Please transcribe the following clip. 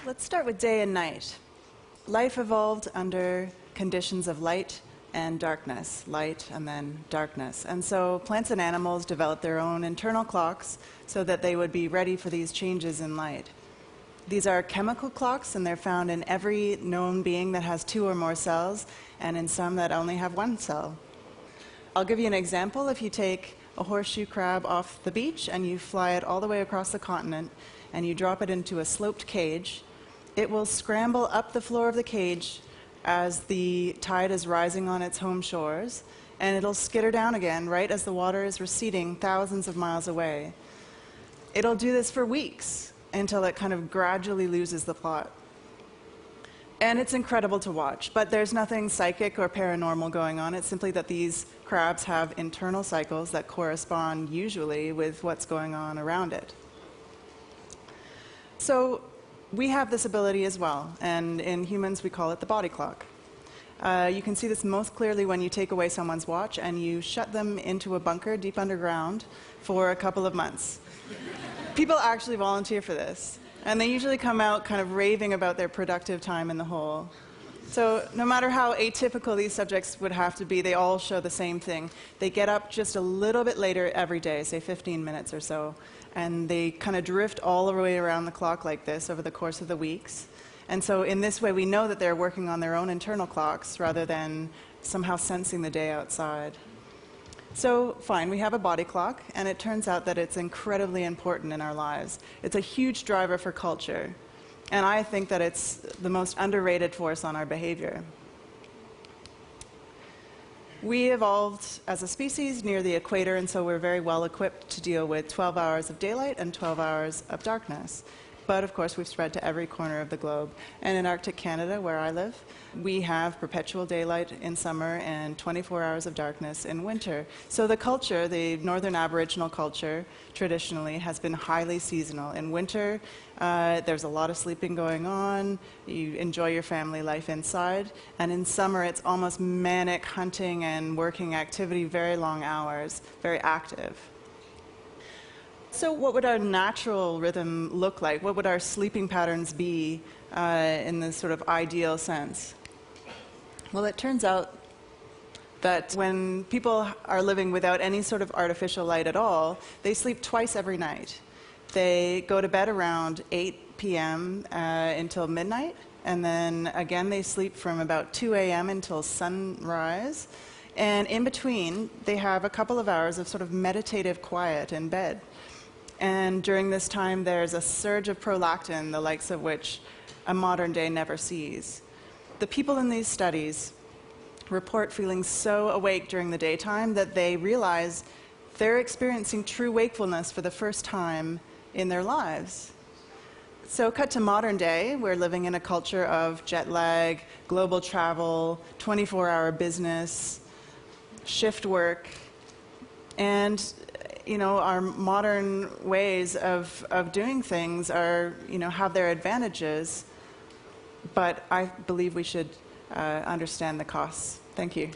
Let's start with day and night. Life evolved under conditions of light and darkness, light and then darkness. And so plants and animals developed their own internal clocks so that they would be ready for these changes in light. These are chemical clocks, and they're found in every known being that has 2 or more cells, and in some that only have 1 cell. I'll give you an example. If you take a horseshoe crab off the beach and you fly it all the way across the continent and you drop it into a sloped cage, it will scramble up the floor of the cage as the tide is rising on its home shores, and it'll skitter down again right as the water is receding thousands of miles away. It'll do this for weeks until it kind of gradually loses the plot. And it's incredible to watch, but there's nothing psychic or paranormal going on. It's simply that these crabs have internal cycles that correspond usually with what's going on around it. So we have this ability as well, and in humans we call it the body clock. You can see this most clearly when you take away someone's watch and you shut them into a bunker deep underground for a couple of months. People actually volunteer for this, and they usually come out kind of raving about their productive time in the hole. So no matter how atypical these subjects would have to be, they all show the same thing. They get up just a little bit later every day, say 15 minutes or so, and they kind of drift all the way around the clock like this over the course of the weeks. And so in this way, we know that they're working on their own internal clocks rather than somehow sensing the day outside. So fine, we have a body clock, and it turns out that it's incredibly important in our lives. It's a huge driver for culture, and I think that it's the most underrated force on our behavior. We evolved as a species near the equator, and so we're very well equipped to deal with 12 hours of daylight and 12 hours of darkness. But of course, we've spread to every corner of the globe. And in Arctic Canada, where I live, we have perpetual daylight in summer and 24 hours of darkness in winter. So the culture, the northern Aboriginal culture, traditionally has been highly seasonal. In winter, there's a lot of sleeping going on. You enjoy your family life inside. And in summer, it's almost manic hunting and working activity, very long hours, very active. So what would our natural rhythm look like? What would our sleeping patterns be in this sort of ideal sense? Well, it turns out that when people are living without any sort of artificial light at all, they sleep twice every night. They go to bed around 8 p.m. Until midnight, and then again they sleep from about 2 a.m. until sunrise. And in between, they have a couple of hours of sort of meditative quiet in bed. And during this time, there's a surge of prolactin, the likes of which a modern day never sees. The people in these studies report feeling so awake during the daytime that they realize they're experiencing true wakefulness for the first time in their lives. So cut to modern day, we're living in a culture of jet lag, global travel, 24-hour business, shift work, and our modern ways of doing things are, have their advantages, but I believe we should understand the costs. Thank you.